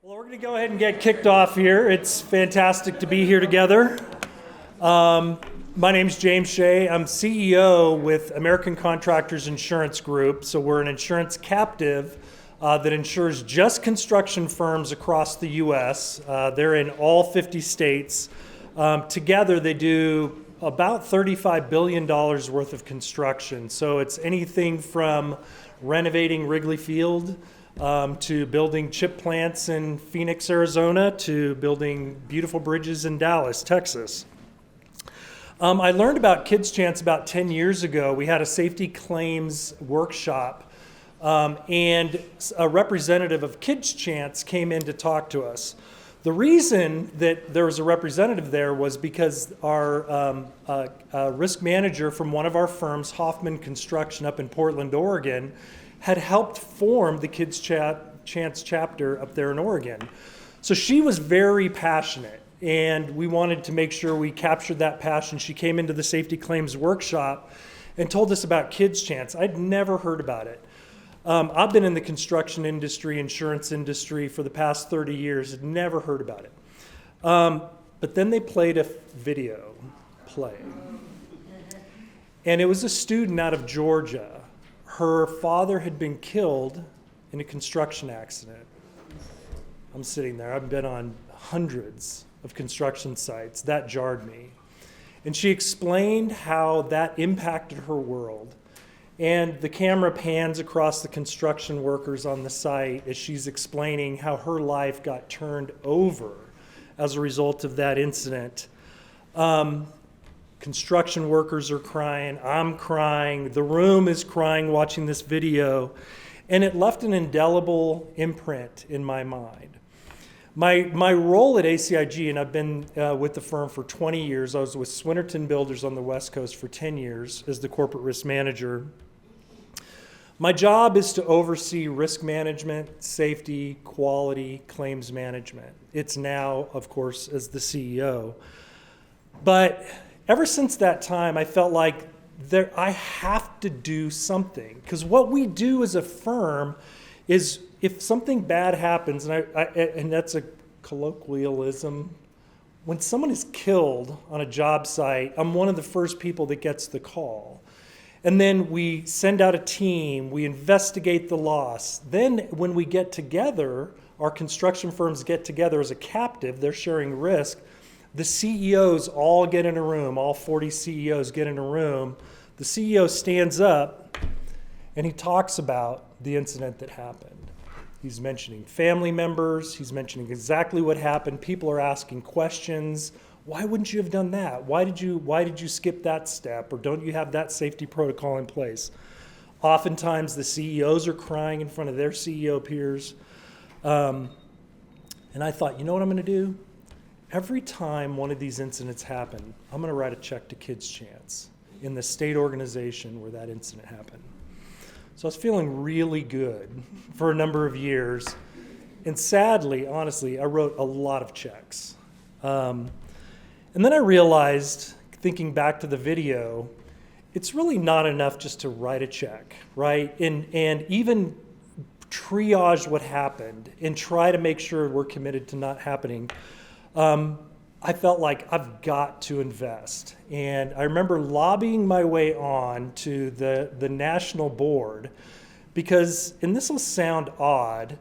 Well, we're going to go ahead and get kicked off here. It's fantastic to be here together. My name's James Shea. I'm CEO with American Contractors Insurance Group. So we're an insurance captive that insures just construction firms across the U.S. They're in all 50 states. Together, they do about $35 billion worth of construction. So it's anything from renovating Wrigley Field to building chip plants in Phoenix, Arizona, to building beautiful bridges in Dallas, Texas. I learned about Kids Chance about 10 years ago. We had a safety claims workshop, and a representative of Kids Chance came in to talk to us. The reason that there was a representative there was because our risk manager from one of our firms, Hoffman Construction up in Portland, Oregon, had helped form the Kids Chance chapter up there in Oregon. So she was very passionate, and we wanted to make sure we captured that passion. She came into the safety claims workshop and told us about Kids Chance. I'd never heard about it. I've been in the construction industry, insurance industry for the past 30 years, had never heard about it. But then they played a video play. And it was a student out of Georgia. Her father had been killed in a construction accident. I'm sitting there. I've been on hundreds of construction sites. That jarred me. And she explained how that impacted her world. And the camera pans across the construction workers on the site as she's explaining how her life got turned over as a result of that incident. Construction workers are crying, I'm crying, the room is crying watching this video, and it left an indelible imprint in my mind. My role at ACIG, and I've been with the firm for 20 years, I was with Swinnerton Builders on the West Coast for 10 years as the corporate risk manager. My job is to oversee risk management, safety, quality, claims management. It's now, of course, as the CEO. But ever since that time, I felt like I have to do something. Because what we do as a firm is if something bad happens, and that's a colloquialism, when someone is killed on a job site, I'm one of the first people that gets the call. And then we send out a team, we investigate the loss. Then when we get together, our construction firms get together as a captive, they're sharing risk. The CEOs all get in a room, all 40 CEOs get in a room. The CEO stands up and he talks about the incident that happened. He's mentioning family members, he's mentioning exactly what happened. People are asking questions. Why wouldn't you have done that? Why did you skip that step? Or don't you have that safety protocol in place? Oftentimes the CEOs are crying in front of their CEO peers. And I thought, you know what I'm going to do? Every time one of these incidents happen, I'm going to write a check to Kids Chance in the state organization where that incident happened. So I was feeling really good for a number of years. And sadly, honestly, I wrote a lot of checks. And then I realized, thinking back to the video, it's really not enough just to write a check, right? And even triage what happened and try to make sure we're committed to not happening. I felt like I've got to invest. And I remember lobbying my way on to the national board because, and this will sound odd,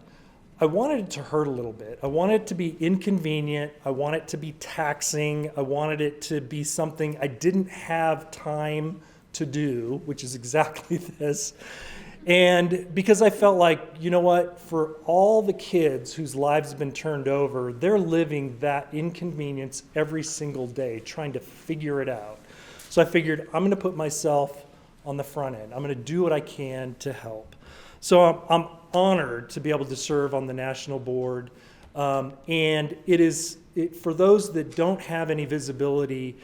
I wanted it to hurt a little bit. I wanted it to be inconvenient. I wanted it to be taxing. I wanted it to be something I didn't have time to do, which is exactly this. And because I felt like, you know what, for all the kids whose lives have been turned over, they're living that inconvenience every single day, trying to figure it out. So I figured I'm going to put myself on the front end. I'm going to do what I can to help. So I'm honored to be able to serve on the national board. And for those that don't have any visibility,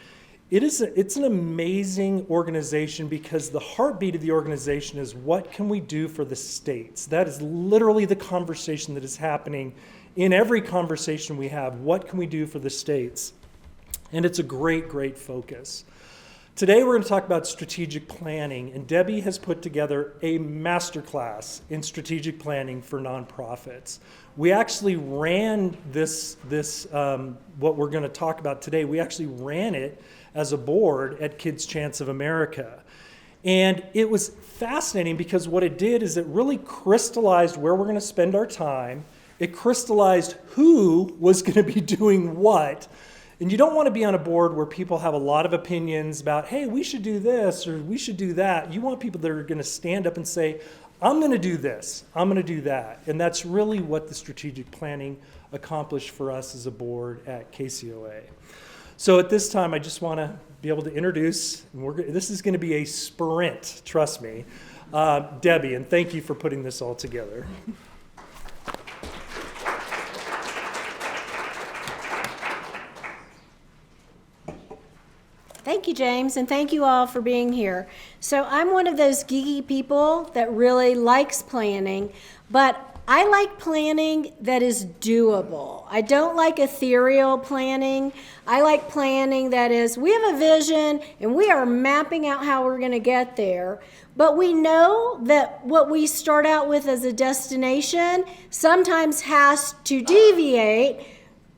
it's an amazing organization because the heartbeat of the organization is what can we do for the states? That is literally the conversation that is happening in every conversation we have. What can we do for the states? And it's a great, great focus. Today we're going to talk about strategic planning, and Debbie has put together a masterclass in strategic planning for nonprofits. we actually ran this what we're going to talk about today, we actually ran it as a board at Kids Chance of America. And it was fascinating because what it did is it really crystallized where we're going to spend our time. It crystallized who was going to be doing what. And you don't want to be on a board where people have a lot of opinions about, hey, we should do this or we should do that. You want people that are going to stand up and say, I'm going to do this, I'm going to do that. And that's really what the strategic planning accomplished for us as a board at KCOA. So at this time, I just want to be able to introduce, and this is going to be a sprint, trust me, Debbie, and thank you for putting this all together. Thank you, James, and thank you all for being here. So I'm one of those geeky people that really likes planning, but I like planning that is doable. I don't like ethereal planning. I like planning that is, we have a vision and we are mapping out how we're going to get there, but we know that what we start out with as a destination sometimes has to deviate.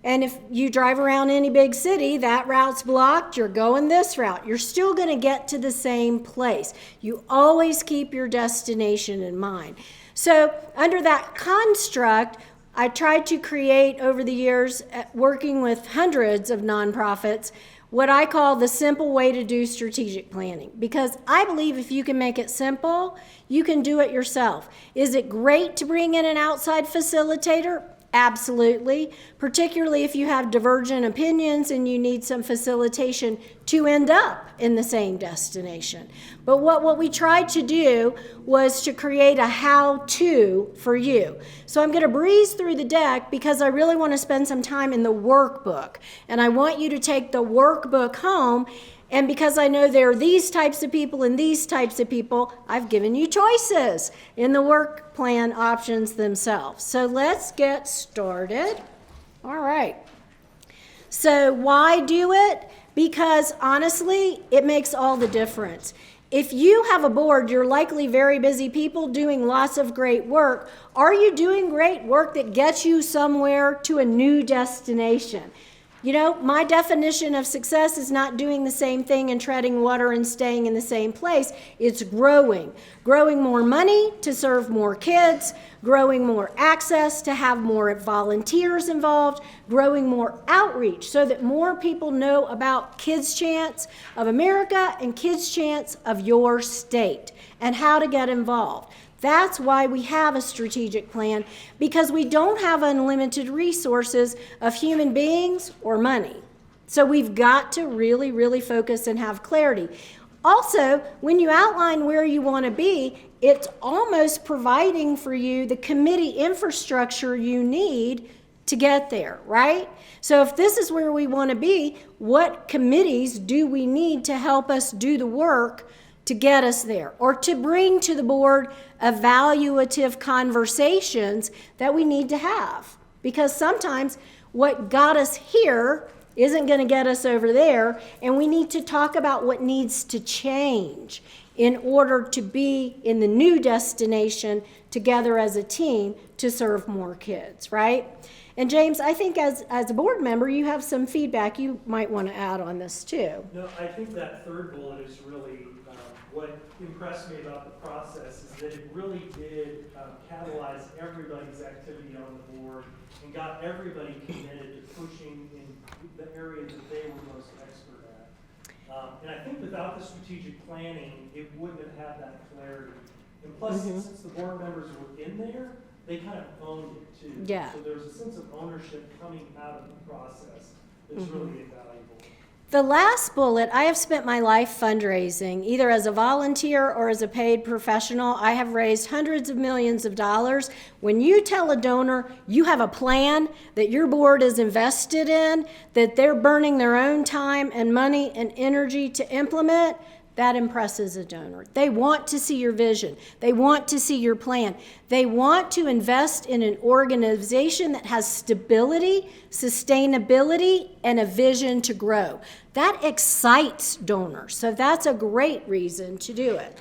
And if you drive around any big city, that route's blocked, you're going this route. You're still going to get to the same place. You always keep your destination in mind. So under that construct, I tried to create over the years, working with hundreds of nonprofits, what I call the simple way to do strategic planning. Because I believe if you can make it simple, you can do it yourself. Is it great to bring in an outside facilitator? Absolutely, particularly if you have divergent opinions and you need some facilitation to end up in the same destination. But what we tried to do was to create a how-to for you. So I'm going to breeze through the deck because I really want to spend some time in the workbook. And I want you to take the workbook home. And because I know there are these types of people and these types of people, I've given you choices in the work plan options themselves. So let's get started. All right. So why do it? Because honestly, it makes all the difference. If you have a board, you're likely very busy people doing lots of great work. Are you doing great work that gets you somewhere to a new destination? You know, my definition of success is not doing the same thing and treading water and staying in the same place. It's growing. Growing more money to serve more kids, growing more access to have more volunteers involved, growing more outreach so that more people know about Kids Chance of America and Kids Chance of your state and how to get involved. That's why we have a strategic plan, because we don't have unlimited resources of human beings or money. So we've got to really, really focus and have clarity. Also, when you outline where you want to be, it's almost providing for you the committee infrastructure you need to get there, right? So if this is where we want to be, what committees do we need to help us do the work to get us there, or to bring to the board evaluative conversations that we need to have? Because sometimes what got us here isn't going to get us over there, and we need to talk about what needs to change in order to be in the new destination together as a team to serve more kids, right? And James, I think as a board member, you have some feedback you might want to add on this too. No, I think that third bullet is really what impressed me about the process is that it really did catalyze everybody's activity on the board and got everybody committed to pushing in the areas that they were most expert at. And I think without the strategic planning, it wouldn't have had that clarity. And plus, since the board members were in there, they kind of owned it too. Yeah. So there's a sense of ownership coming out of the process that's really invaluable. The last bullet, I have spent my life fundraising, either as a volunteer or as a paid professional. I have raised hundreds of millions of dollars. When you tell a donor you have a plan that your board is invested in, that they're burning their own time and money and energy to implement, that impresses a donor. They want to see your vision. They want to see your plan. They want to invest in an organization that has stability, sustainability, and a vision to grow. That excites donors, so that's a great reason to do it.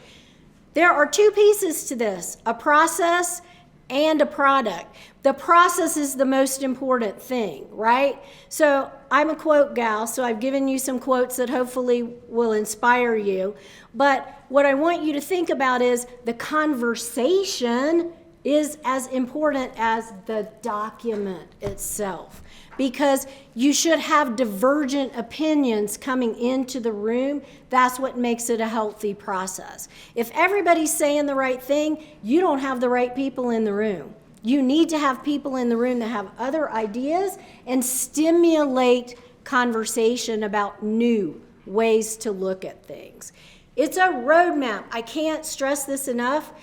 There are two pieces to this, a process and a product. The process is the most important thing, right? So I'm a quote gal, so I've given you some quotes that hopefully will inspire you. But what I want you to think about is the conversation is as important as the document itself, because you should have divergent opinions coming into the room. That's what makes it a healthy process. If everybody's saying the right thing, you don't have the right people in the room. You need to have people in the room that have other ideas and stimulate conversation about new ways to look at things. It's a roadmap. I can't stress this enough.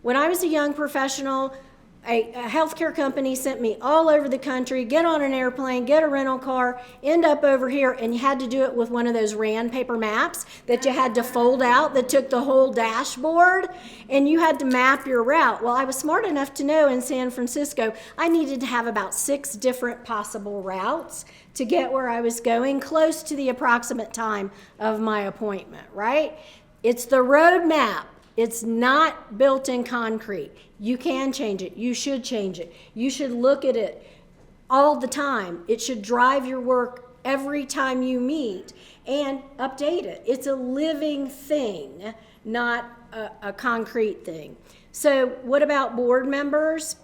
When I was a young professional, a healthcare company sent me all over the country, get on an airplane, get a rental car, end up over here, and you had to do it with one of those Rand paper maps that you had to fold out that took the whole dashboard, and you had to map your route. Well, I was smart enough to know in San Francisco I needed to have about 6 different possible routes to get where I was going, close to the approximate time of my appointment, right? It's the road map. It's not built in concrete. You can change it. You should change it. You should look at it all the time. It should drive your work every time you meet, and update it. It's a living thing, not a concrete thing. So what about board members?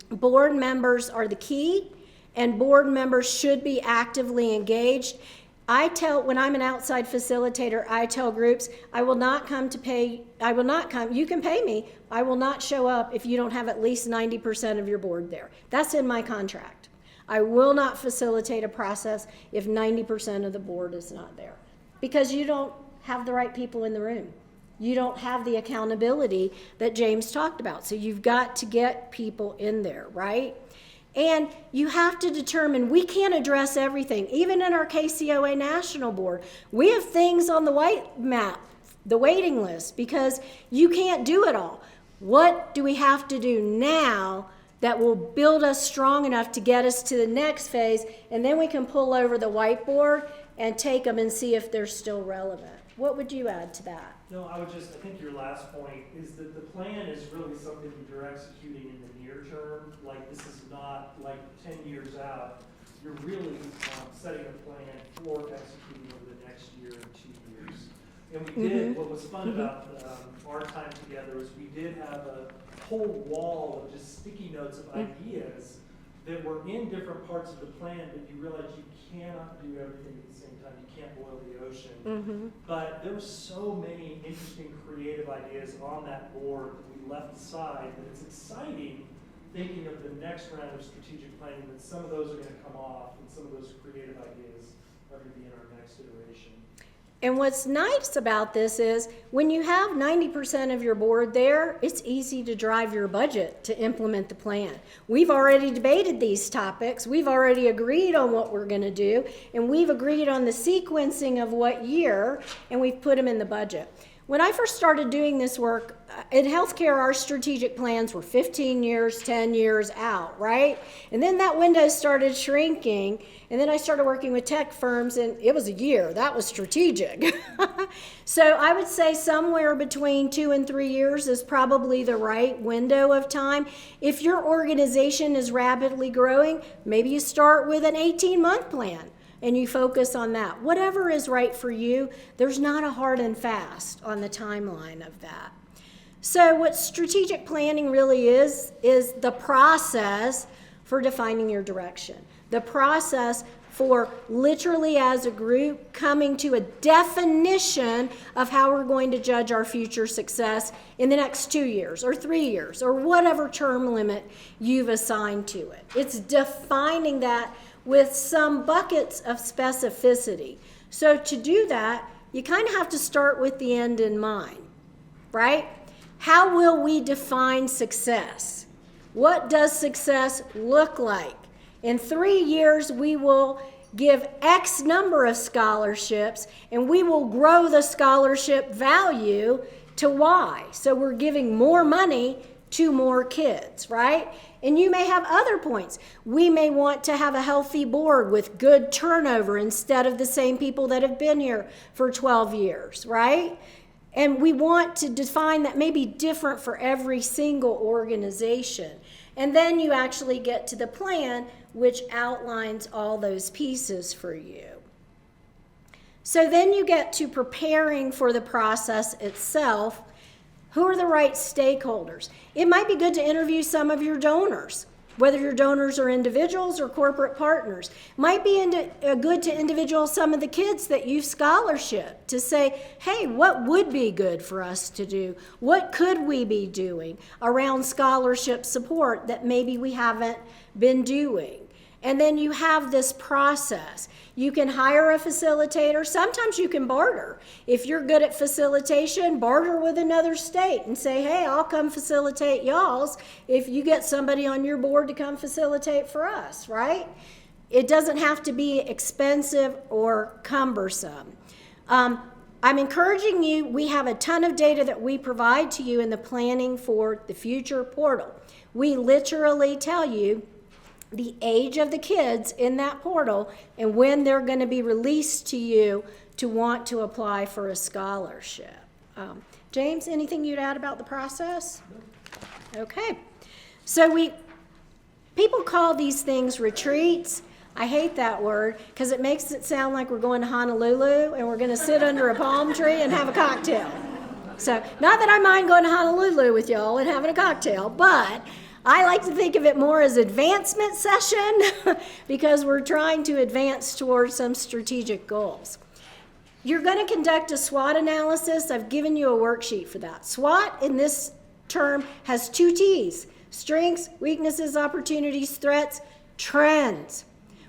Board members are the key, and board members should be actively engaged. When I'm an outside facilitator, I tell groups, I will not come, you can pay me, I will not show up if you don't have at least 90% of your board there. That's in my contract. I will not facilitate a process if 90% of the board is not there, because you don't have the right people in the room. You don't have the accountability that James talked about. So you've got to get people in there, right? And you have to determine, we can't address everything. Even in our KCOA National Board, we have things on the white map, the waiting list, because you can't do it all. What do we have to do now that will build us strong enough to get us to the next phase, and then we can pull over the whiteboard and take them and see if they're still relevant? What would you add to that? No, I think your last point is that the plan is really something that you're executing in the near term. Like, this is not like 10 years out. You're really setting a plan for executing over the next year and 2 years. And we did, what was fun about our time together is we did have a whole wall of just sticky notes of ideas that were in different parts of the plan, but you realize you cannot do everything at the same time. You can't boil the ocean. But there were so many interesting creative ideas on that board that we left aside, that it's exciting thinking of the next round of strategic planning, that some of those are going to come off and some of those creative ideas are going to be in our next iteration. And what's nice about this is when you have 90% of your board there, it's easy to drive your budget to implement the plan. We've already debated these topics. We've already agreed on what we're going to do, and we've agreed on the sequencing of what year, and we've put them in the budget. When I first started doing this work, in healthcare, our strategic plans were 15 years, 10 years out, right? And then that window started shrinking, and then I started working with tech firms, and it was a year. That was strategic. So I would say somewhere between 2 and 3 years is probably the right window of time. If your organization is rapidly growing, maybe you start with an 18-month plan, and you focus on that. Whatever is right for you, there's not a hard and fast on the timeline of that. So what strategic planning really is the process for defining your direction. The process for literally as a group coming to a definition of how we're going to judge our future success in the next 2 years or 3 years or whatever term limit you've assigned to it. It's defining that with some buckets of specificity. So to do that, you kind of have to start with the end in mind, right? How will we define success? What does success look like? In 3 years, we will give X number of scholarships, and we will grow the scholarship value to Y. So we're giving more money to more kids, right? And you may have other points. We may want to have a healthy board with good turnover instead of the same people that have been here for 12 years, right? And we want to define that may be different for every single organization. And then you actually get to the plan, which outlines all those pieces for you. So then you get to preparing for the process itself. Who are the right stakeholders? It might be good to interview some of your donors, whether your donors are individuals or corporate partners. Might be good to individual some of the kids that you've scholarship to say, hey, what would be good for us to do? What could we be doing around scholarship support that maybe we haven't been doing? And then you have this process. You can hire a facilitator. Sometimes you can barter. If you're good at facilitation, barter with another state and say, hey, I'll come facilitate y'all's if you get somebody on your board to come facilitate for us, right? It doesn't have to be expensive or cumbersome. I'm encouraging you, we have a ton of data that we provide to you in the Planning for the Future portal. We literally tell you the age of the kids in that portal and when they're going to be released to you to want to apply for a scholarship. James, anything you'd add about the process? Okay. So people call these things retreats. I hate that word because it makes it sound like we're going to Honolulu and we're going to sit under a palm tree and have a cocktail. So not that I mind going to Honolulu with y'all and having a cocktail, but I like to think of it more as advancement session because we're trying to advance towards some strategic goals. You're going to conduct a SWOT analysis. I've given you a worksheet for that. SWOT in this term has 2 T's: strengths, weaknesses, opportunities, threats, trends.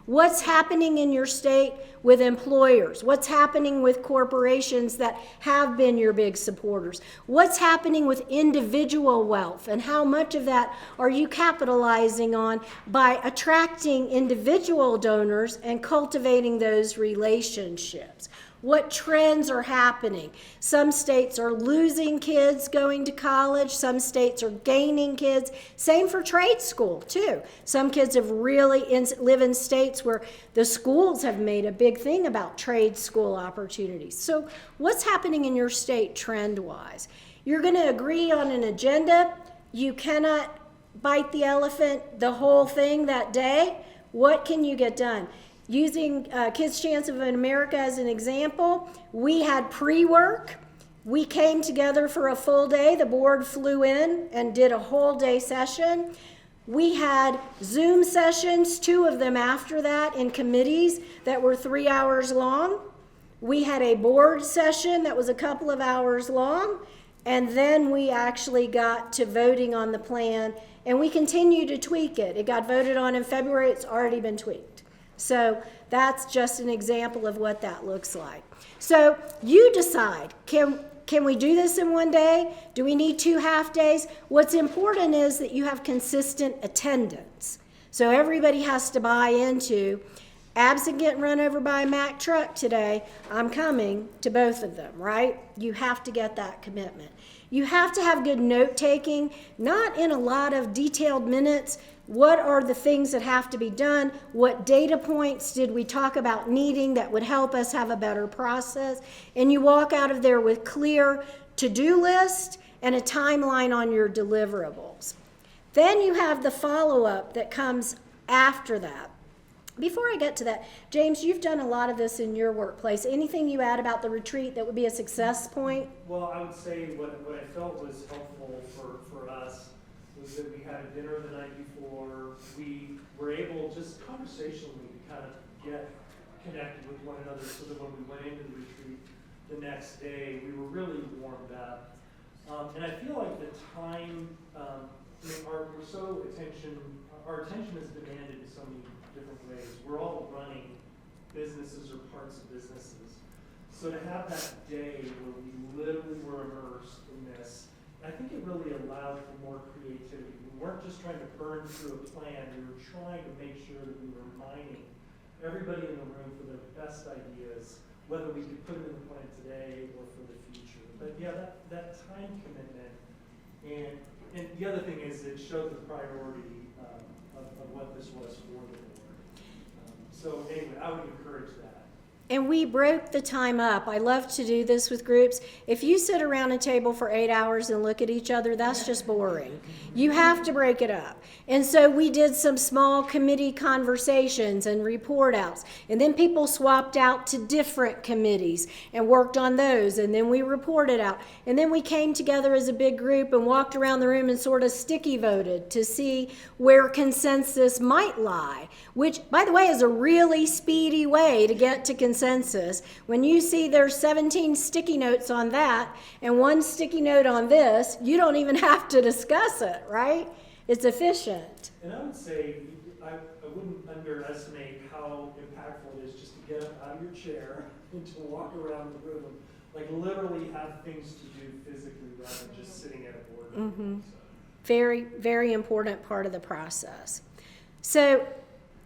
What's happening in your state with employers? What's happening with corporations that have been your big supporters? What's happening with individual wealth? And how much of that are you capitalizing on by attracting individual donors and cultivating those relationships? What trends are happening? Some states are losing kids going to college. Some states are gaining kids. Same for trade school, too. Some kids have really live in states where the schools have made a big thing about trade school opportunities. So what's happening in your state trend-wise? You're going to agree on an agenda. You cannot bite the elephant, the whole thing that day. What can you get done? Using Kids Chance of America as an example, we had pre-work. We came together for a full day. The board flew in and did a whole day session. We had Zoom sessions, 2 of them after that, in committees that were 3 hours long. We had a board session that was a couple of hours long. And then we actually got to voting on the plan, and we continue to tweak it. It got voted on in February. It's already been tweaked. So that's just an example of what that looks like. So you decide, can we do this in one day? Do we need 2 half days? What's important is that you have consistent attendance. So everybody has to buy into, absent getting run over by a Mack truck today, I'm coming to both of them, right? You have to get that commitment. You have to have good note taking, not in a lot of detailed minutes. What are the things that have to be done? What data points did we talk about needing that would help us have a better process? And you walk out of there with clear to-do list and a timeline on your deliverables. Then you have the follow-up that comes after that. Before I get to that, James, you've done a lot of this in your workplace. Anything you add about the retreat that would be a success point? Well, I would say what I felt was helpful for us was that we had a dinner the night before. We were able, just conversationally, to kind of get connected with one another so that when we went into the retreat the next day, we were really warmed up. And I feel like the time, our attention is demanded in so many different ways. We're all running businesses or parts of businesses. So to have that day where we literally were immersed in this, I think it really allowed for more creativity. We weren't just trying to burn through a plan. We were trying to make sure that we were mining everybody in the room for their best ideas, whether we could put them in the plan today or for the future. But yeah, that time commitment. And the other thing is it showed the priority of what this was for the board. So anyway, I would encourage that. And we broke the time up. I love to do this with groups. If you sit around a table for 8 hours and look at each other, that's just boring. You have to break it up. And so we did some small committee conversations and report outs. And then people swapped out to different committees and worked on those. And then we reported out. And then we came together as a big group and walked around the room and sort of sticky voted to see where consensus might lie, which, by the way, is a really speedy way to get to consensus. When you see there's 17 sticky notes on that and one sticky note on this, you don't even have to discuss it, right? It's efficient. And I would say, I wouldn't underestimate how impactful it is just to get up out of your chair and to walk around the room, like literally have things to do physically rather than just sitting at a board. Mm-hmm. So. Very, very important part of the process. So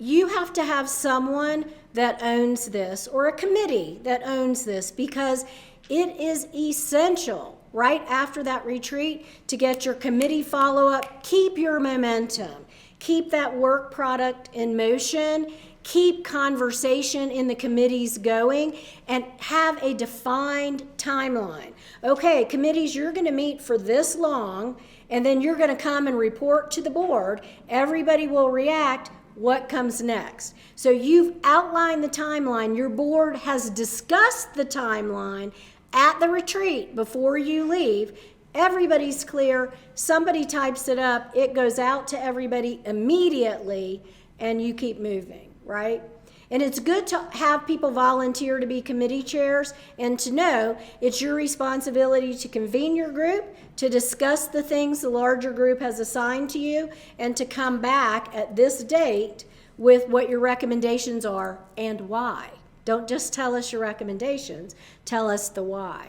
you have to have someone that owns this or a committee that owns this, because it is essential right after that retreat to get your committee follow-up, keep your momentum, keep that work product in motion, keep conversation in the committees going, and have a defined timeline. Okay, committees, you're going to meet for this long, and then you're going to come and report to the board. Everybody will react. What comes next? So you've outlined the timeline. Your board has discussed the timeline at the retreat before you leave. Everybody's clear. Somebody types it up. It goes out to everybody immediately, and you keep moving, right? And it's good to have people volunteer to be committee chairs and to know it's your responsibility to convene your group, to discuss the things the larger group has assigned to you, and to come back at this date with what your recommendations are and why. Don't just tell us your recommendations, tell us the why.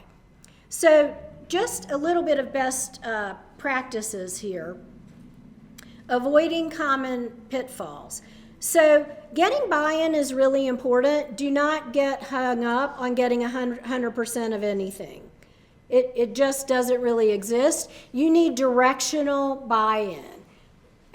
So just a little bit of best practices here. Avoiding common pitfalls. So getting buy-in is really important. Do not get hung up on getting 100% of anything. It just doesn't really exist. You need directional buy-in.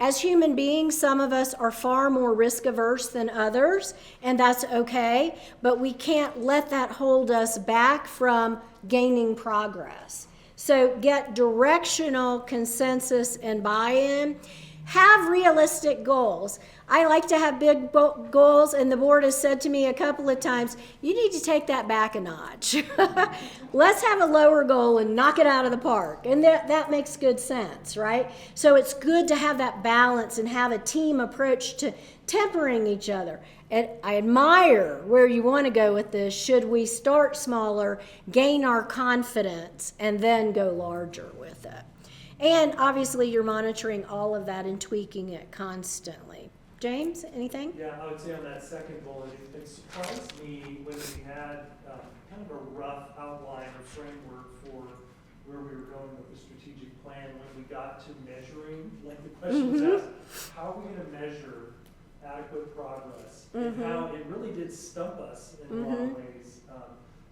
As human beings, some of us are far more risk averse than others, and that's okay, but we can't let that hold us back from gaining progress. So get directional consensus and buy-in. Have realistic goals. I like to have big goals, and the board has said to me a couple of times, you need to take that back a notch. Let's have a lower goal and knock it out of the park. And that makes good sense, right? So it's good to have that balance and have a team approach to tempering each other. And I admire where you want to go with this. Should we start smaller, gain our confidence, and then go larger with it? And obviously you're monitoring all of that and tweaking it constantly. James, anything? Yeah, I would say on that second bullet, it surprised me when we had kind of a rough outline or framework for where we were going with the strategic plan. When we got to measuring, like the question was asked, how are we going to measure adequate progress? And how it really did stump us in a lot of ways.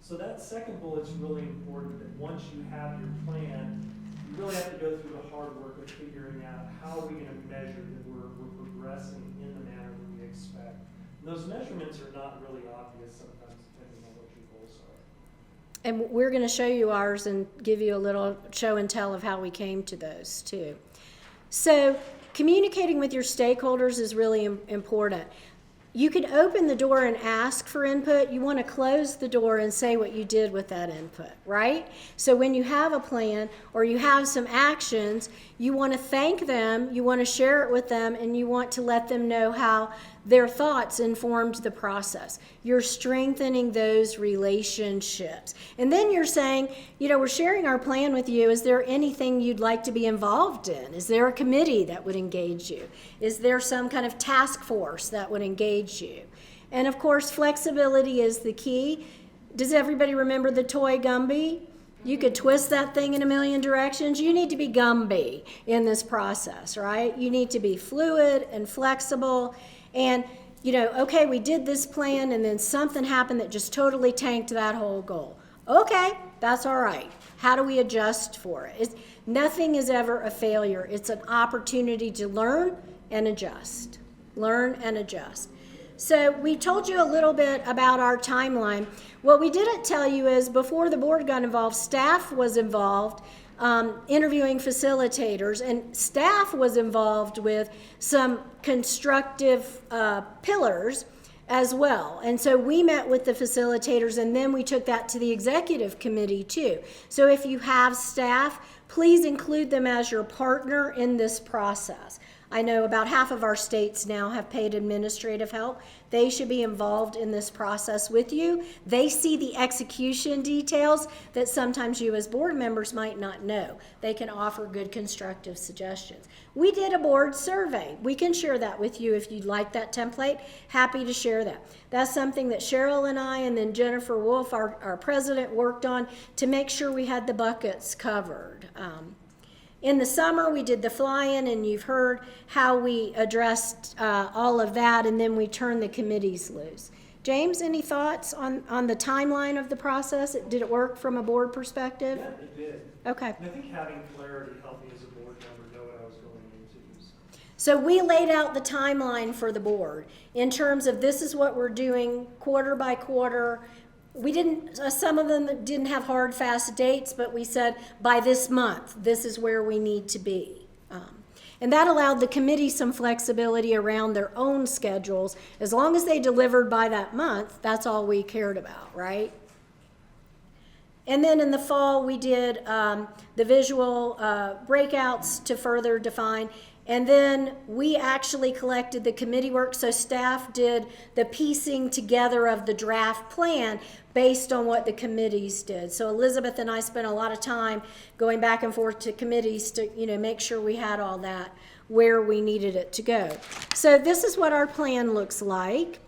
So that second bullet's really important, that once you have your plan, you really have to go through the hard work of figuring out how are we going to measure that we're progressing in the manner that we expect. And those measurements are not really obvious sometimes depending on what your goals are. And we're going to show you ours and give you a little show and tell of how we came to those too. So communicating with your stakeholders is really important. You can open the door and ask for input. You want to close the door and say what you did with that input, right? So when you have a plan or you have some actions, you want to thank them, you want to share it with them, and you want to let them know how their thoughts informed the process. You're strengthening those relationships. And then you're saying, you know, we're sharing our plan with you. Is there anything you'd like to be involved in? Is there a committee that would engage you? Is there some kind of task force that would engage you? And of course, flexibility is the key. Does everybody remember the toy Gumby? You could twist that thing in a million directions. You need to be Gumby in this process, right? You need to be fluid and flexible. And, you know, okay, we did this plan and then something happened that just totally tanked that whole goal. Okay, that's all right. How do we adjust for it? Nothing is ever a failure. It's an opportunity to learn and adjust. Learn and adjust. So we told you a little bit about our timeline. What we didn't tell you is before the board got involved, staff was involved interviewing facilitators, and staff was involved with some constructive pillars as well. And so we met with the facilitators, and then we took that to the executive committee too. So if you have staff, please include them as your partner in this process. I know about half of our states now have paid administrative help. They should be involved in this process with you. They see the execution details that sometimes you as board members might not know. They can offer good constructive suggestions. We did a board survey. We can share that with you if you'd like that template. Happy to share that. That's something that Cheryl and I and then Jennifer Wolf, our president, worked on to make sure we had the buckets covered. In the summer, we did the fly-in, and you've heard how we addressed all of that, and then we turned the committees loose. James, any thoughts on the timeline of the process? Did it work from a board perspective? Yeah, it did. Okay. And I think having clarity helped me as a board member know what I was going into. So we laid out the timeline for the board in terms of this is what we're doing quarter by quarter. We didn't, some of them didn't have hard, fast dates, but we said by this month, this is where we need to be. And that allowed the committee some flexibility around their own schedules. As long as they delivered by that month, that's all we cared about, right? And then in the fall, we did the visual breakouts to further define. And then we actually collected the committee work, so staff did the piecing together of the draft plan based on what the committees did. So Elizabeth and I spent a lot of time going back and forth to committees to, make sure we had all that where we needed it to go. So this is what our plan looks like.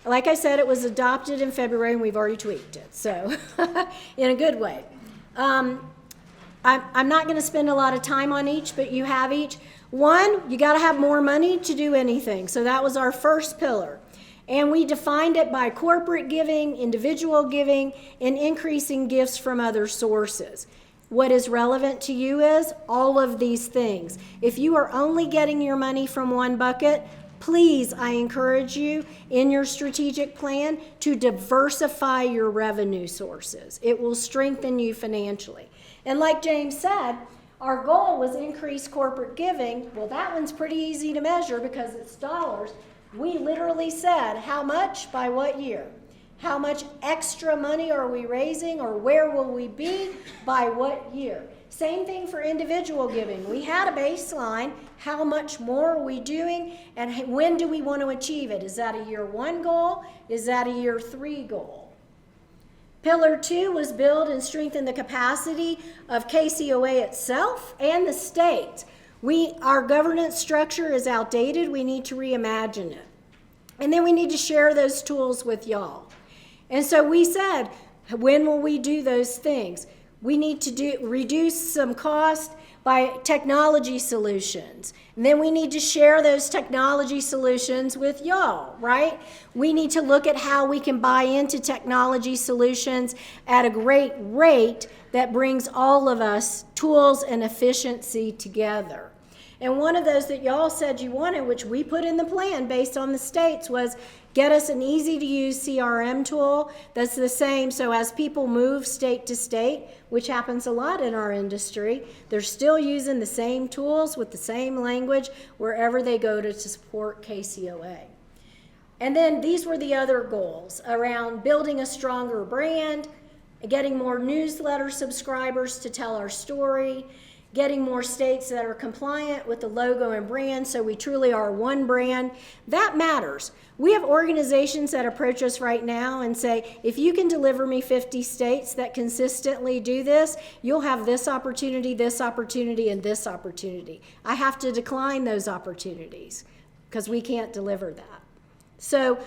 Like I said, it was adopted in February and we've already tweaked it, so in a good way. I'm not going to spend a lot of time on each, but you have each. One, you got to have more money to do anything. So that was our first pillar. And we defined it by corporate giving, individual giving, and increasing gifts from other sources. What is relevant to you is all of these things. If you are only getting your money from one bucket, please, I encourage you in your strategic plan to diversify your revenue sources. It will strengthen you financially. And like James said, our goal was increase corporate giving. Well, that one's pretty easy to measure because it's dollars. We literally said how much by what year? How much extra money are we raising, or where will we be by what year? Same thing for individual giving. We had a baseline. How much more are we doing, and when do we want to achieve it? Is that a year 1 goal? Is that a year 3 goal? Pillar 2 was build and strengthen the capacity of KCOA itself and the state. Our governance structure is outdated. We need to reimagine it. And then we need to share those tools with y'all. And so we said, when will we do those things? We need to reduce some cost by technology solutions. And then we need to share those technology solutions with y'all, right? We need to look at how we can buy into technology solutions at a great rate that brings all of us tools and efficiency together. And one of those that y'all said you wanted, which we put in the plan based on the states, was get us an easy-to-use CRM tool that's the same. So as people move state to state, which happens a lot in our industry, they're still using the same tools with the same language wherever they go to support KCOA. And then these were the other goals around building a stronger brand, getting more newsletter subscribers to tell our story, getting more states that are compliant with the logo and brand so we truly are one brand. That matters. We have organizations that approach us right now and say, if you can deliver me 50 states that consistently do this, you'll have this opportunity, and this opportunity. I have to decline those opportunities because we can't deliver that. So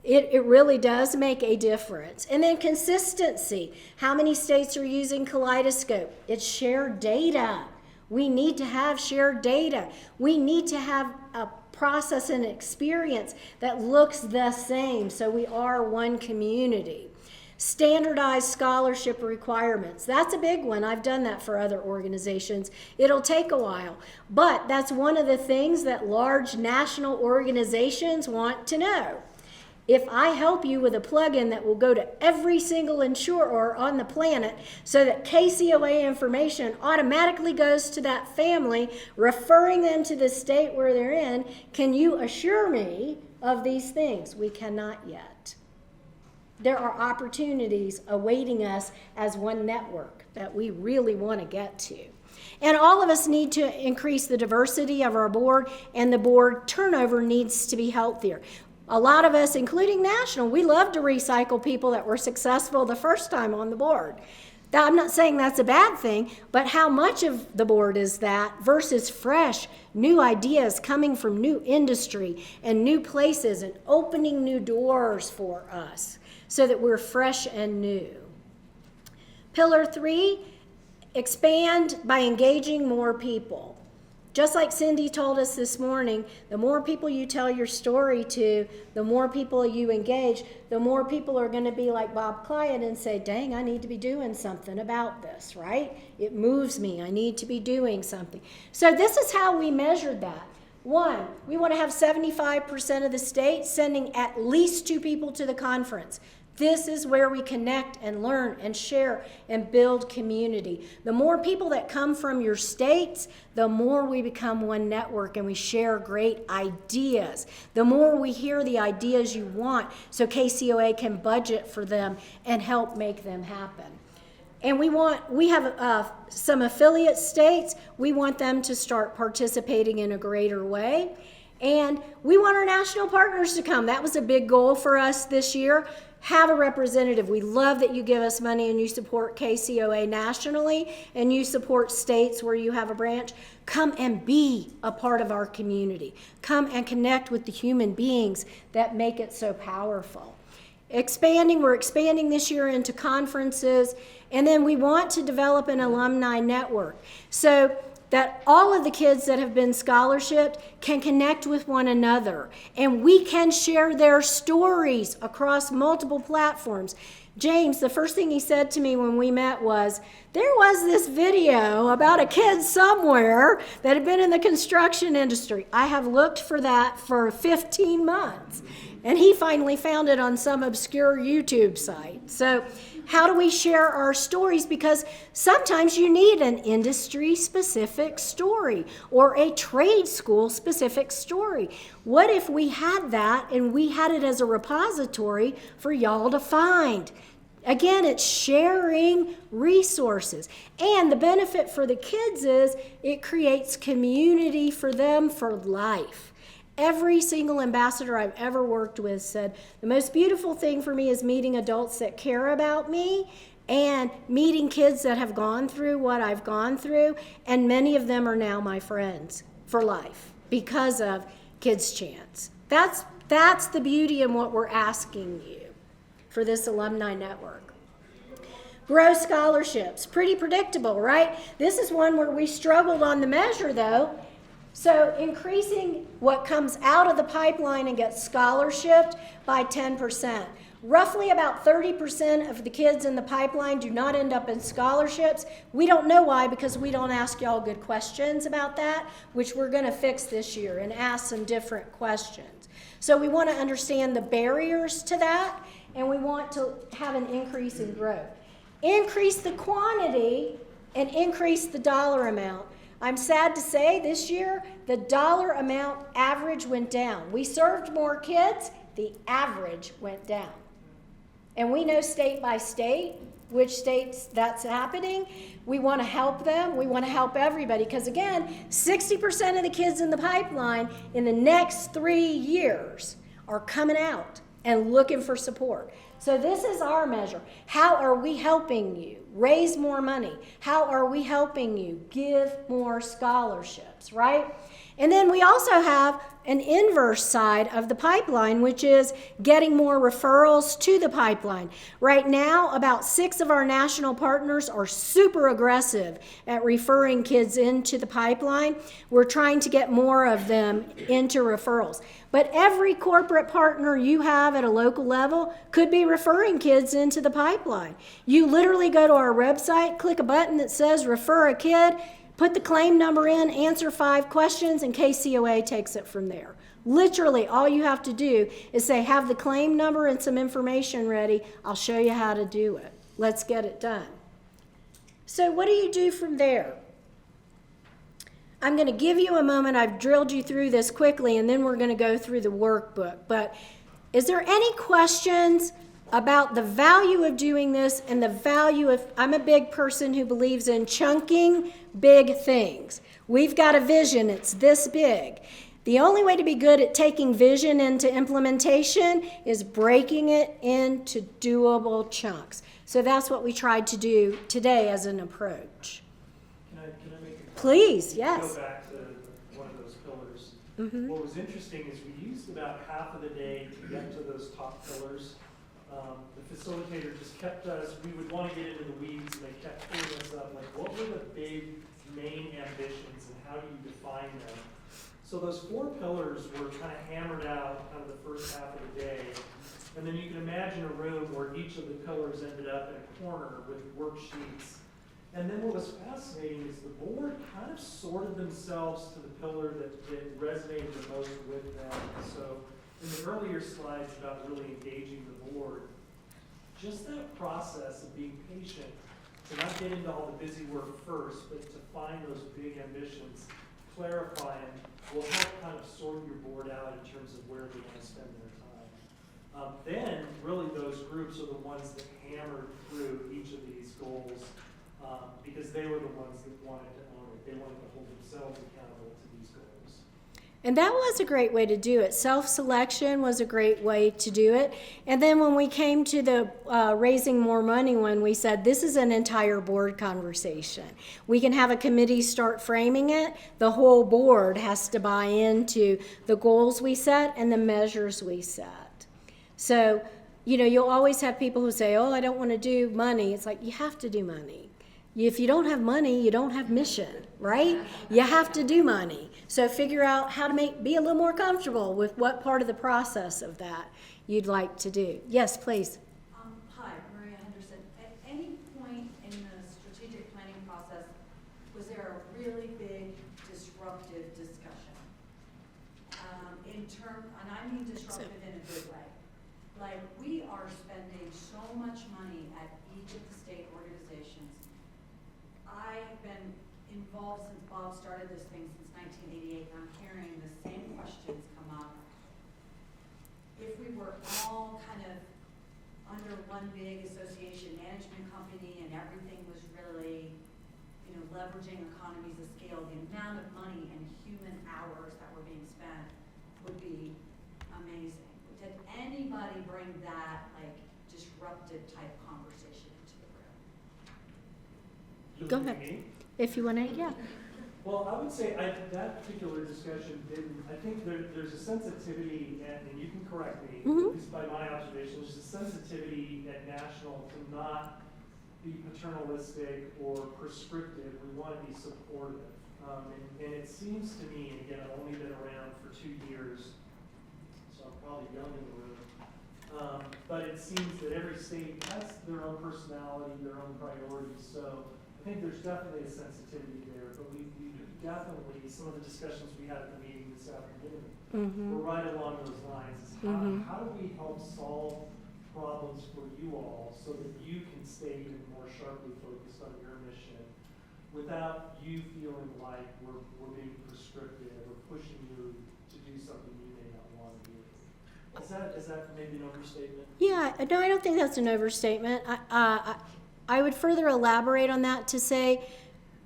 it really does make a difference. And then consistency. How many states are using Kaleidoscope? It's shared data. We need to have shared data. We need to have a process and experience that looks the same so we are one community. Standardized scholarship requirements. That's a big one. I've done that for other organizations. It'll take a while, but that's one of the things that large national organizations want to know. If I help you with a plugin that will go to every single insurer on the planet so that KCOA information automatically goes to that family, referring them to the state where they're in, can you assure me of these things? We cannot yet. There are opportunities awaiting us as one network that we really want to get to. And all of us need to increase the diversity of our board, and the board turnover needs to be healthier. A lot of us, including National, we love to recycle people that were successful the first time on the board. Now, I'm not saying that's a bad thing, but how much of the board is that versus fresh, new ideas coming from new industry and new places and opening new doors for us so that we're fresh and new. Pillar 3, expand by engaging more people. Just like Cindy told us this morning, the more people you tell your story to, the more people you engage, the more people are going to be like Bob Clyde and say, dang, I need to be doing something about this, right? It moves me. I need to be doing something. So this is how we measured that. 1, we want to have 75% of the state sending at least 2 people to the conference. This is where we connect and learn and share and build community. The more people that come from your states, the more we become one network and we share great ideas. The more we hear the ideas you want so KCOA can budget for them and help make them happen. And we have some affiliate states. We want them to start participating in a greater way. And we want our national partners to come. That was a big goal for us this year. Have a representative. We love that you give us money and you support KCOA nationally and you support states where you have a branch. Come and be a part of our community. Come and connect with the human beings that make it so powerful. We're expanding this year into conferences, and then we want to develop an alumni network so that all of the kids that have been scholarshiped can connect with one another, and we can share their stories across multiple platforms. James, the first thing he said to me when we met was, there was this video about a kid somewhere that had been in the construction industry. I have looked for that for 15 months, and he finally found it on some obscure YouTube site. So how do we share our stories? Because sometimes you need an industry-specific story or a trade school-specific story. What if we had that and we had it as a repository for y'all to find? Again, it's sharing resources. And the benefit for the kids is it creates community for them for life. Every single ambassador I've ever worked with said, the most beautiful thing for me is meeting adults that care about me and meeting kids that have gone through what I've gone through, and many of them are now my friends for life because of Kids Chance. That's the beauty in what we're asking you for this alumni network. Grow scholarships. Pretty predictable, right? This is one where we struggled on the measure, though. So increasing what comes out of the pipeline and gets scholarshiped by 10%. Roughly about 30% of the kids in the pipeline do not end up in scholarships. We don't know why, because we don't ask y'all good questions about that, which we're going to fix this year and ask some different questions. So we want to understand the barriers to that, and we want to have an increase in growth. Increase the quantity and increase the dollar amount. I'm sad to say this year, the dollar amount average went down. We served more kids, the average went down. And we know state by state which states that's happening. We want to help them. We want to help everybody because, again, 60% of the kids in the pipeline in the next 3 years are coming out and looking for support. So this is our measure. How are we helping you raise more money? How are we helping you give more scholarships, right? And then we also have an inverse side of the pipeline, which is getting more referrals to the pipeline. Right now, about 6 of our national partners are super aggressive at referring kids into the pipeline. We're trying to get more of them into referrals. But every corporate partner you have at a local level could be referring kids into the pipeline. You literally go to our website, click a button that says refer a kid, put the claim number in, answer 5 questions, and KCOA takes it from there. Literally, all you have to do is say, have the claim number and some information ready. I'll show you how to do it. Let's get it done. So what do you do from there? I'm going to give you a moment. I've drilled you through this quickly, and then we're going to go through the workbook. But is there any questions about the value of doing this and the value of, I'm a big person who believes in chunking big things. We've got a vision, it's this big. The only way to be good at taking vision into implementation is breaking it into doable chunks. So that's what we tried to do today as an approach. Can I make a Please, yes. Go back to one of those pillars. Mm-hmm. What was interesting is we used about half of the day to get to those top pillars. The facilitator just kept us, we would want to get into the weeds, and they kept pulling us up, like what were the big main ambitions and how do you define them? So those 4 pillars were kind of hammered out kind of the first half of the day. And then you can imagine a room where each of the pillars ended up in a corner with worksheets. And then what was fascinating is the board kind of sorted themselves to the pillar that resonated the most with them. So in the earlier slides about really engaging the board, just that process of being patient, to not get into all the busy work first, but to find those big ambitions, clarify them, will help kind of sort your board out in terms of where they want to spend their time. Then, really, those groups are the ones that hammered through each of these goals because they were the ones that wanted to own it. They wanted to hold themselves accountable to these goals. And that was a great way to do it. Self-selection was a great way to do it. And then when we came to the raising more money one, we said this is an entire board conversation. We can have a committee start framing it. The whole board has to buy into the goals we set and the measures we set. So, you know, you'll always have people who say, oh, I don't want to do money. It's like, you have to do money. If you don't have money, you don't have mission, right? You have to do money. So figure out how to be a little more comfortable with what part of the process of that you'd like to do. Yes, please. Hi, Maria Henderson. At any point in the strategic planning process, was there a really big disruptive discussion? And I mean disruptive in a good way. Like, we are spending so much money at each of the state organizations. I've been involved since Bob started this thing since 1988, and I'm hearing the same questions come up. If we were all kind of under one big association management company and everything was really, you know, leveraging economies of scale, the amount of money and human hours that were being spent would be amazing. Did anybody bring that, like, disruptive type conversation into the room? Go ahead. If you want to, yeah. Well, I would say that particular discussion didn't, I think there's a sensitivity, and you can correct me, at least by my observation, there's a sensitivity at National to not be paternalistic or prescriptive. We want to be supportive. And it seems to me, and again, I've only been around for 2 years, so I'm probably young in the room, but it seems that every state has their own personality, their own priorities, so I think there's definitely a sensitivity there, but we definitely, some of the discussions we had at the meeting this afternoon were right along those lines. Is how do we help solve problems for you all so that you can stay even more sharply focused on your mission without you feeling like we're being prescriptive or pushing you to do something you may not want to do. Is that maybe an overstatement? Yeah, no, I don't think that's an overstatement. I would further elaborate on that to say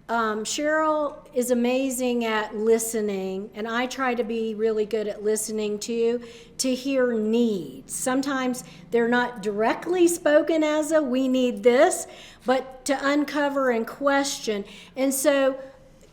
Cheryl is amazing at listening, and I try to be really good at listening too, to hear needs. Sometimes they're not directly spoken as a we need this, but to uncover and question. And so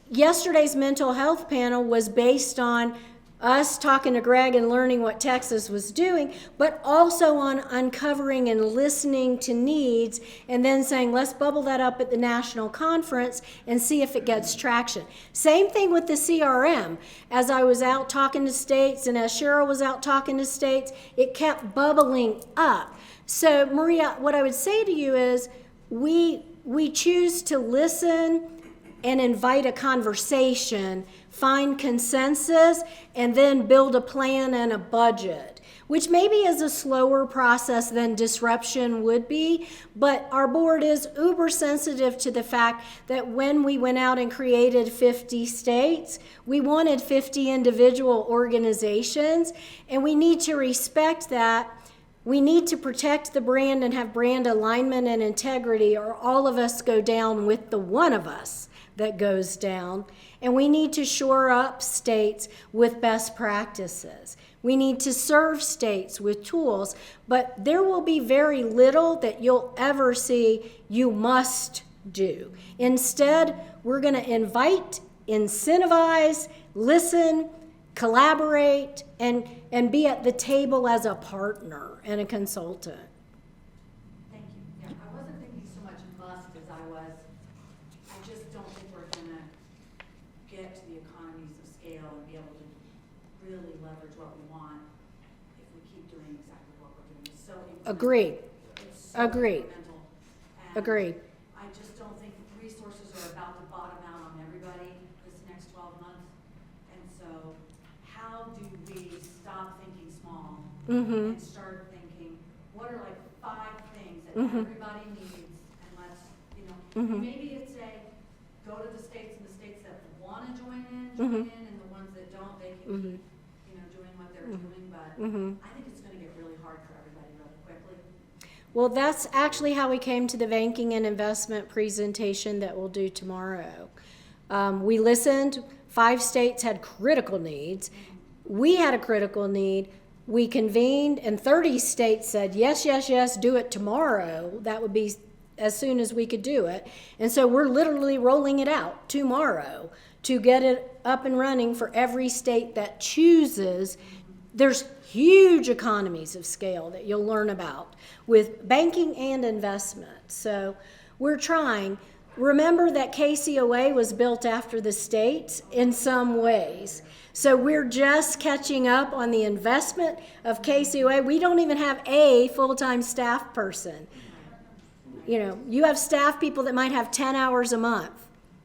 yesterday's mental health panel was based on us talking to Greg and learning what Texas was doing, but also on uncovering and listening to needs and then saying, let's bubble that up at the national conference and see if it gets traction. Same thing with the CRM. As I was out talking to states and as Cheryl was out talking to states, it kept bubbling up. So Maria, what I would say to you is we choose to listen and invite a conversation, find consensus, and then build a plan and a budget, which maybe is a slower process than disruption would be, but our board is uber sensitive to the fact that when we went out and created 50 states, we wanted 50 individual organizations, and we need to respect that. We need to protect the brand and have brand alignment and integrity, or all of us go down with the one of us that goes down. And we need to shore up states with best practices. We need to serve states with tools, but there will be very little that you'll ever see you must do. Instead, we're going to invite, incentivize, listen, collaborate, and be at the table as a partner and a consultant. Thank you. Yeah, I wasn't thinking so much must as I was, I just don't think we're gonna get to the economies of scale and be able to really leverage what we want if we keep doing exactly what we're doing. It's so incremental. Agreed. It's so Agreed. incremental. And Agreed. I just don't think resources are about to bottom out on everybody this next 12 months. And so how do we stop thinking small Mm-hmm. and start thinking, what are like 5 things that everybody needs, and let's, maybe it's go to the states, and the states that want to join in, and the ones that don't, they can keep, doing what they're doing, but I think it's gonna get really hard for everybody really quickly. Well, that's actually how we came to the banking and investment presentation that we'll do tomorrow. We listened, 5 states had critical needs. We had a critical need. We convened, and 30 states said, yes, yes, yes, do it tomorrow. That would be as soon as we could do it. And so we're literally rolling it out tomorrow to get it up and running for every state that chooses. There's huge economies of scale that you'll learn about with banking and investment. So we're trying. Remember that KCOA was built after the states in some ways. So we're just catching up on the investment of KCOA. We don't even have a full-time staff person. You have staff people that might have 10 hours a month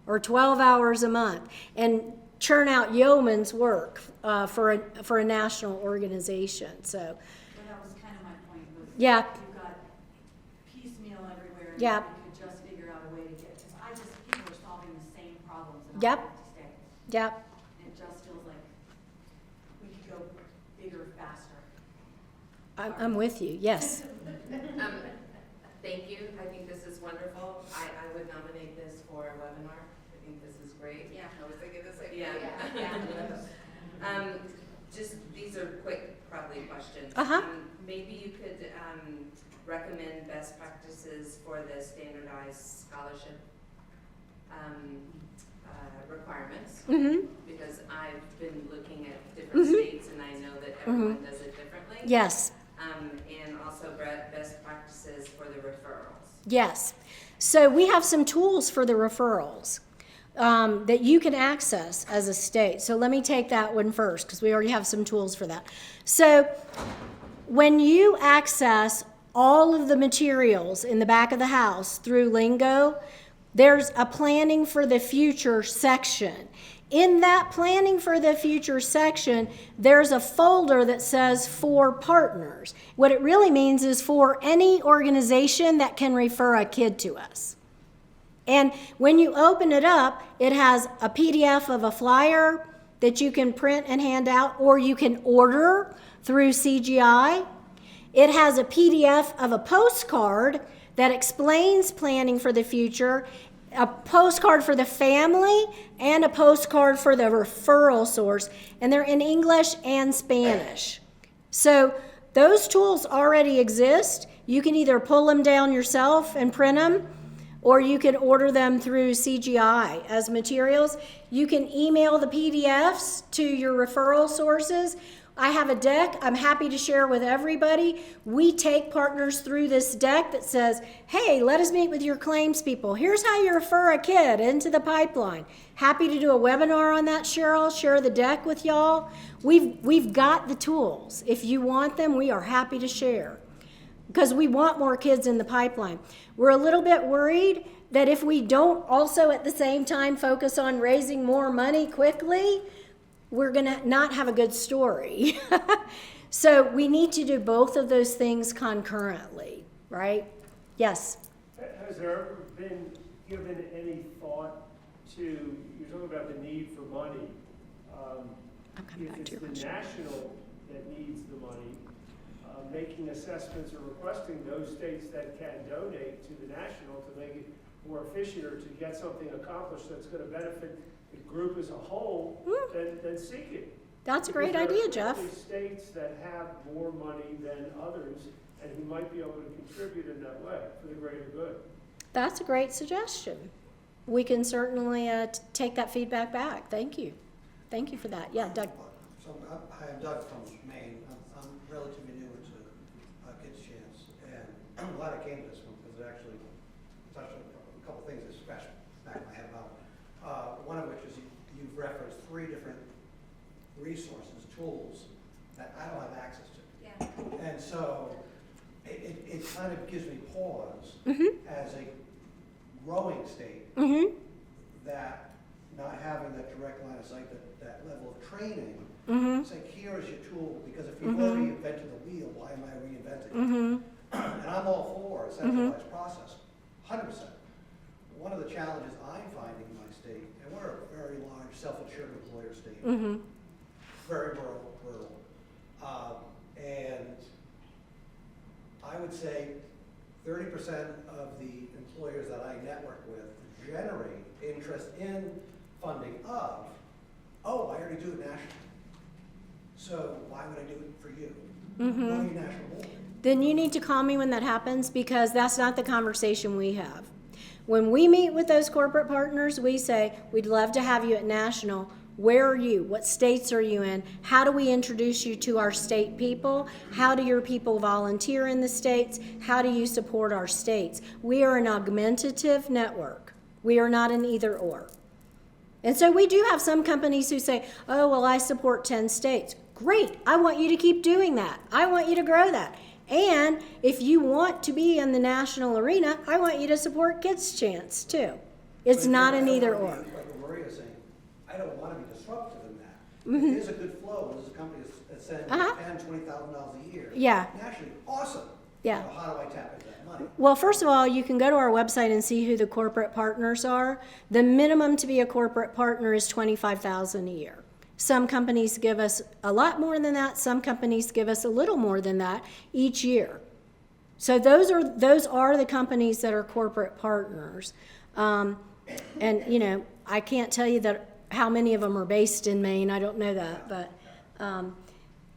or 12 hours a month and churn out yeoman's work for a national organization. So, But that was kind of my point, was yeah. you've got piecemeal everywhere, and Yeah. you could just figure out a way to get, because people are solving the same problems in all Yep. 50 states. Yep. It just feels like we could go bigger, faster. I'm with you. Yes. Thank you. I think this is wonderful. I would nominate this for a webinar. I think this is great. Yeah. I was thinking this like, Yeah. Just, these are quick, probably questions. Uh-huh. Maybe you could recommend best practices for the standardized scholarship requirements. Mm-hmm. Because I've been looking at different states and I know that everyone does it differently. Yes. And also best practices for the referrals. Yes. So we have some tools for the referrals that you can access as a state. So let me take that one first because we already have some tools for that. So when you access all of the materials in the back of the house through Lingo, there's a planning for the future section. In that planning for the future section, there's a folder that says for partners. What it really means is for any organization that can refer a kid to us. And when you open it up, it has a PDF of a flyer that you can print and hand out, or you can order through CGI. It has a PDF of a postcard that explains planning for the future, a postcard for the family, and a postcard for the referral source, and they're in English and Spanish. So those tools already exist. You can either pull them down yourself and print them, or you can order them through CGI as materials. You can email the PDFs to your referral sources. I have a deck I'm happy to share with everybody. We take partners through this deck that says, hey, let us meet with your claims people. Here's how you refer a kid into the pipeline. Happy to do a webinar on that, Cheryl. Share the deck with y'all. We've got the tools. If you want them, we are happy to share. because we want more kids in the pipeline. We're a little bit worried that if we don't also at the same time focus on raising more money quickly, we're going to not have a good story. So we need to do both of those things concurrently, right? Yes. Has there ever been given any thought to, you're talking about the need for money. I'm coming back to your If it's the question. national that needs the money, making assessments or requesting those states that can donate to the national to make it more efficient or to get something accomplished that's going to benefit the group as a whole, then seek it. That's a great Because there idea, are Jeff. certainly states that have more money than others and who might be able to contribute in that way for the greater good. That's a great suggestion. We can certainly take that feedback back. Thank you. Thank you for that. Yeah, Doug. So, hi, I'm Doug from Maine. I'm relatively new to Kids Chance, and I'm glad I came to this one because it actually touched on a couple things that scratched back my head about. One of which is you've referenced 3 different resources, tools that I don't have access to. Yeah. And so it kind of gives me pause as a growing state Mm-hmm. that not having that direct line of sight, that level of training, Mm-hmm. it's like, here is your tool, because if you've already invented the wheel, why am I reinventing it? Mm-hmm. And I'm all for a centralized process, 100%. One of the challenges I'm finding in my state, and we're a very large self-insured employer state, Mm-hmm. very rural, and I would say 30% of the employers that I network with generate interest in funding of, oh, I already do it nationally. So why would I do it for you? Mm-hmm. Go to your national board. Then you need to call me when that happens, because that's not the conversation we have. When we meet with those corporate partners, we say, we'd love to have you at national. Where are you? What states are you in? How do we introduce you to our state people? How do your people volunteer in the states? How do you support our states? We are an augmentative network. We are not an either or. And so we do have some companies who say, oh, well, I support 10 states. Great. I want you to keep doing that. I want you to grow that. And if you want to be in the national arena, I want you to support Kids Chance too. It's But not I an don't either wanna or. be, like Maria saying, I don't want to be disruptive in that. If there's a good flow, and there's a company that's sending $10,000, $20,000 a year. Yeah. Nationally, awesome. Yeah. So how do I tap into that money? Well, first of all, you can go to our website and see who the corporate partners are. The minimum to be a corporate partner is $25,000 a year. Some companies give us a lot more than that. Some companies give us a little more than that each year. So those are the companies that are corporate partners. And you know, I can't tell you that how many of them are based in Maine. I don't know that, but.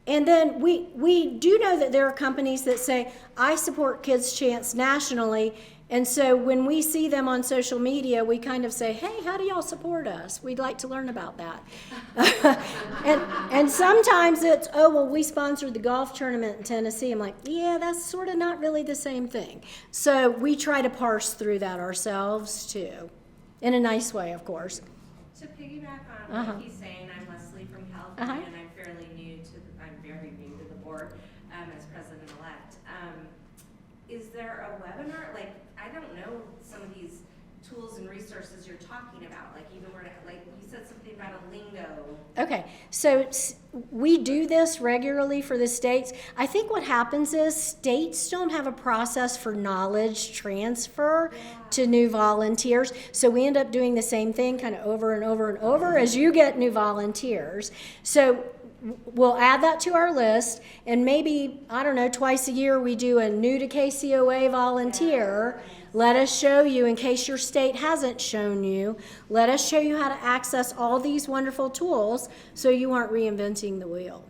And then we do know that there are companies that say, I support Kids Chance nationally. And so when we see them on social media, we kind of say, hey, how do y'all support us? We'd like to learn about that. and sometimes it's, oh, well, we sponsored the golf tournament in Tennessee. I'm like, yeah, that's sort of not really the same thing. So we try to parse through that ourselves too, in a nice way, of course. To piggyback on what he's saying, I'm Leslie from California, and I'm very new to the board as president-elect. Is there a webinar, like, I don't know some of these tools and resources you're talking about, like even where, like you said something about a lingo. Okay, so we do this regularly for the states. I think what happens is states don't have a process for knowledge transfer to new volunteers. So we end up doing the same thing kind of over and over and over as you get new volunteers. So we'll add that to our list, and maybe, I don't know, twice a year we do a new to KCOA volunteer. Let us show you, in case your state hasn't shown you, let us show you how to access all these wonderful tools so you aren't reinventing the wheel.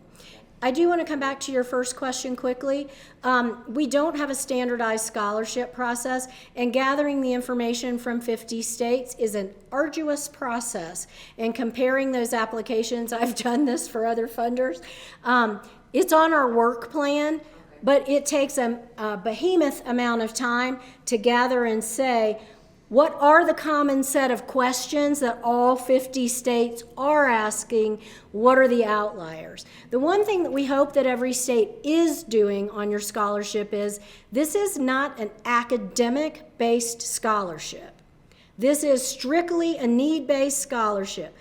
I do want to come back to your first question quickly. We don't have a standardized scholarship process, and gathering the information from 50 states is an arduous process. And comparing those applications, I've done this for other funders, it's on our work plan, but it takes a behemoth amount of time to gather and say, What are the common set of questions that all 50 states are asking? What are the outliers? The one thing that we hope that every state is doing on your scholarship is this is not an academic-based scholarship. This is strictly a need-based scholarship.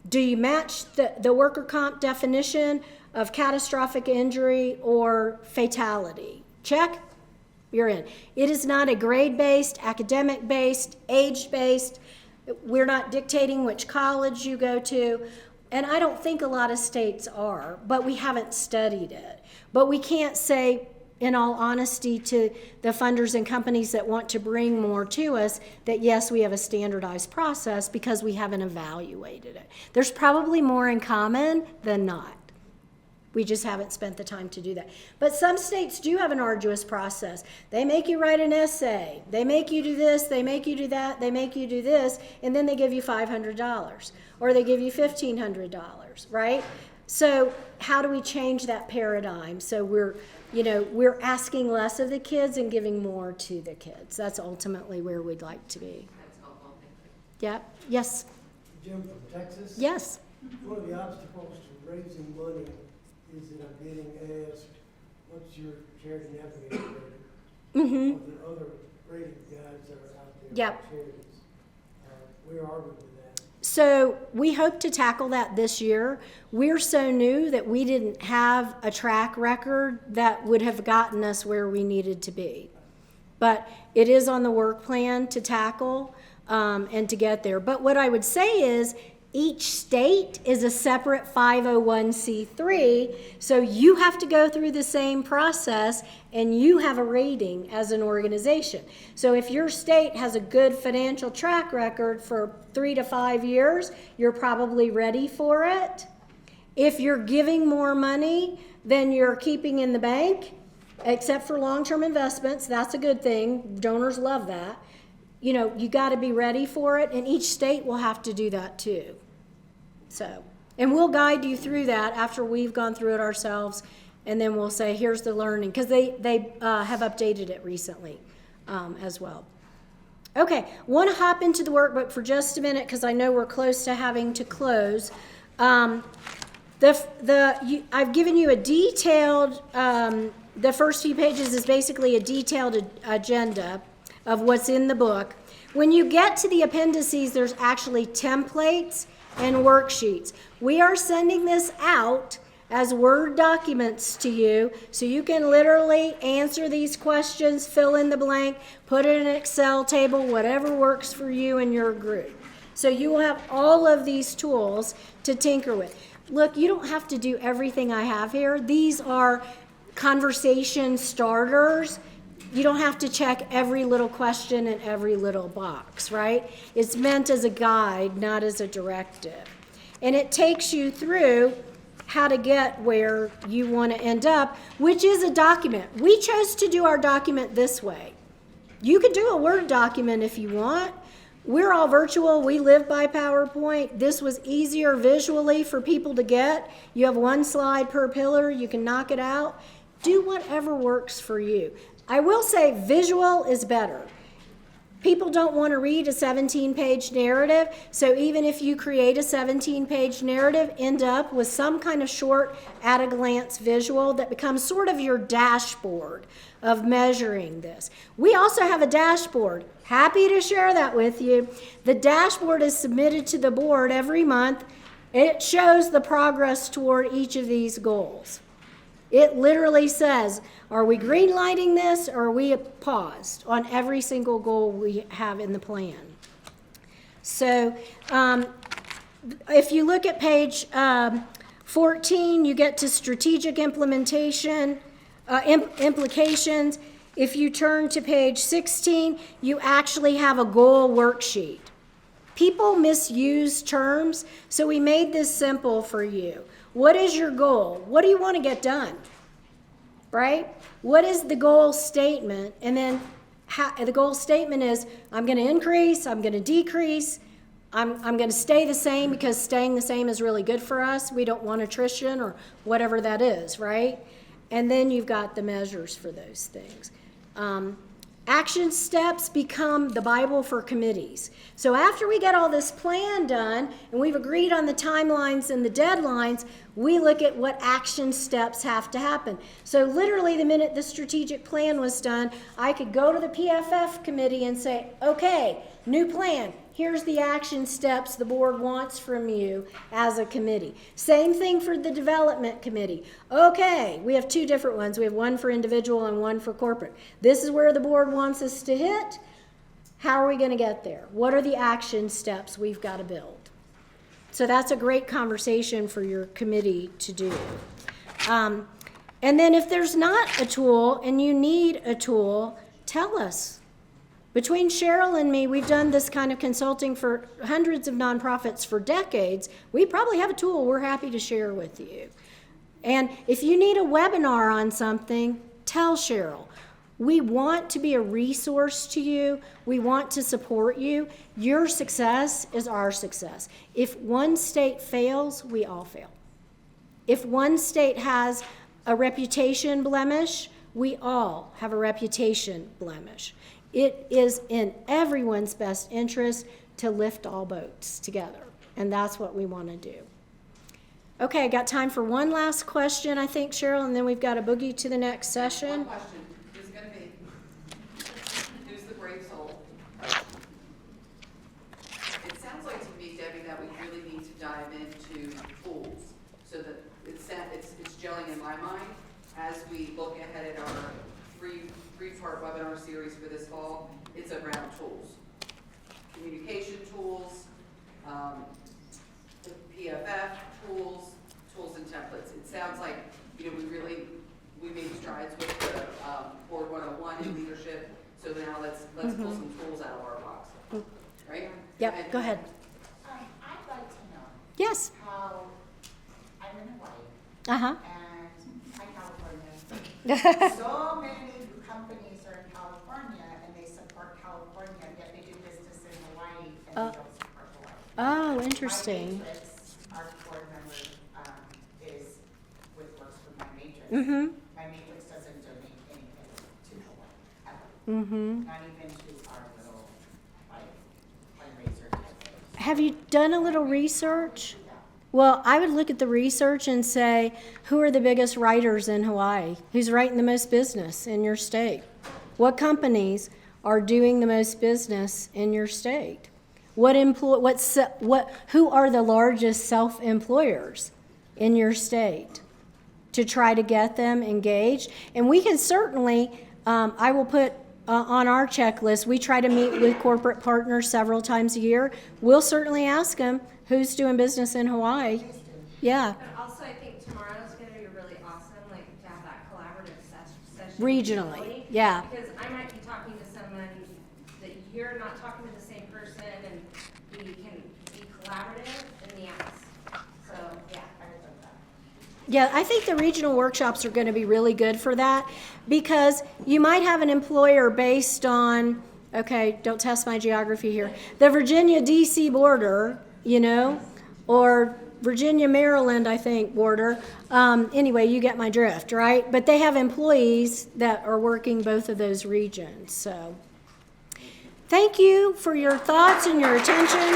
Do you match the worker comp definition of catastrophic injury or fatality? Check. You're in. It is not a grade-based, academic-based, age-based. We're not dictating which college you go to. And I don't think a lot of states are, but we haven't studied it. But we can't say, in all honesty, to the funders and companies that want to bring more to us that, yes, we have a standardized process because we haven't evaluated it. There's probably more in common than not. We just haven't spent the time to do that. But some states do have an arduous process. They make you write an essay. They make you do this. They make you do that. They make you do this. And then they give you $500 or they give you $1,500, right? So how do we change that paradigm? So we're asking less of the kids and giving more to the kids. That's ultimately where we'd like to be. That's helpful, thank you. Yeah, yes, Jim from Texas. yes. One of the obstacles to raising money is that I'm getting asked, what's your charity navigator rating? Mm-hmm. Are there other rating guides that are out there Yep. for charities? Where are we with that? So we hope to tackle that this year. We're so new that we didn't have a track record that would have gotten us where we needed to be. But it is on the work plan to tackle and to get there. But what I would say is each state is a separate 501c3, so you have to go through the same process and you have a rating as an organization. So if your state has a good financial track record for 3 to 5 years, you're probably ready for it. If you're giving more money than you're keeping in the bank, except for long-term investments, that's a good thing. Donors love that. You know, you got to be ready for it, and each state will have to do that too. So, and we'll guide you through that after we've gone through it ourselves, and then we'll say, here's the learning, because they have updated it recently as well. Okay, want to hop into the workbook for just a minute because I know we're close to having to close. I've given you a detailed, the first few pages is basically a detailed agenda of what's in the book. When you get to the appendices, there's actually templates and worksheets. We are sending this out as Word documents to you, so you can literally answer these questions, fill in the blank, put it in an Excel table, whatever works for you and your group. So you will have all of these tools to tinker with. Look, you don't have to do everything I have here. These are conversation starters. You don't have to check every little question in every little box, right? It's meant as a guide, not as a directive. And it takes you through how to get where you want to end up, which is a document. We chose to do our document this way. You could do a Word document if you want. We're all virtual. We live by PowerPoint. This was easier visually for people to get. You have one slide per pillar. You can knock it out. Do whatever works for you. I will say visual is better. People don't want to read a 17-page narrative, so even if you create a 17-page narrative, end up with some kind of short, at-a-glance visual that becomes sort of your dashboard of measuring this. We also have a dashboard. Happy to share that with you. The dashboard is submitted to the board every month. It shows the progress toward each of these goals. It literally says, are we green lighting this or are we paused on every single goal we have in the plan? So if you look at page 14, you get to strategic implementation, implications. If you turn to page 16, you actually have a goal worksheet. People misuse terms, so we made this simple for you. What is your goal? What do you want to get done? Right? What is the goal statement? And then the goal statement is, I'm going to increase, I'm going to decrease, I'm going to stay the same because staying the same is really good for us. We don't want attrition or whatever that is, right? And then you've got the measures for those things. Action steps become the Bible for committees. So after we get all this plan done and we've agreed on the timelines and the deadlines, we look at what action steps have to happen. So literally the minute the strategic plan was done, I could go to the PFF committee and say, okay, new plan. Here's the action steps the board wants from you as a committee. Same thing for the development committee. Okay, we have two different ones. We have one for individual and one for corporate. This is where the board wants us to hit. How are we going to get there? What are the action steps we've got to build? So that's a great conversation for your committee to do. And then if there's not a tool and you need a tool, tell us. Between Cheryl and me, we've done this kind of consulting for hundreds of nonprofits for decades. We probably have a tool we're happy to share with you. And if you need a webinar on something, tell Cheryl. We want to be a resource to you. We want to support you. Your success is our success. If one state fails, we all fail. If one state has a reputation blemish, we all have a reputation blemish. It is in everyone's best interest to lift all boats together, and that's what we want to do. Okay, I got time for one last question, I think, Cheryl, and then we've got to boogie to the next session. One question is going to be, who's the brave soul? It sounds like to me, Debbie, that we really need to dive into tools so that it's gelling in my mind as we look ahead at our three-part webinar series for this fall. It's around tools, communication tools, the PFF tools, tools and templates. It sounds like, you know, we made strides with the Board 101 in leadership. So now let's pull some tools out of our box, right? Yep, go ahead. I'd like to know Yes. how, I'm in Hawaii, Uh-huh. and hi California. So many companies are in California, and they support California, yet they do business in Hawaii, and they don't support Hawaii. Oh, interesting. My matrix, our board member, is with Works for My Matrix. Mm-hmm. My matrix doesn't donate anything to Hawaii, ever. Mm-hmm. Not even to our little, like, fundraiser type thing. Have you done a little research? Well, I would look at the research and say, who are the biggest writers in Hawaii? Who's writing the most business in your state? What companies are doing the most business in your state? Who are the largest self-employers in your state? To try to get them engaged. And we can certainly, I will put on our checklist, we try to meet with corporate partners several times a year. We'll certainly ask them, who's doing business in Hawaii? Yeah. But also, I think tomorrow's going to be really awesome, like to have that collaborative session. Regionally, yeah. Because I might be talking to someone that you're not talking to the same person, and we can be collaborative in the ask. So, yeah. Yeah, I think the regional workshops are going to be really good for that, because you might have an employer based on, okay, don't test my geography here, the Virginia DC border, you know, or Virginia Maryland, I think, border. Anyway, you get my drift, right? But they have employees that are working both of those regions. So thank you for your thoughts and your attention.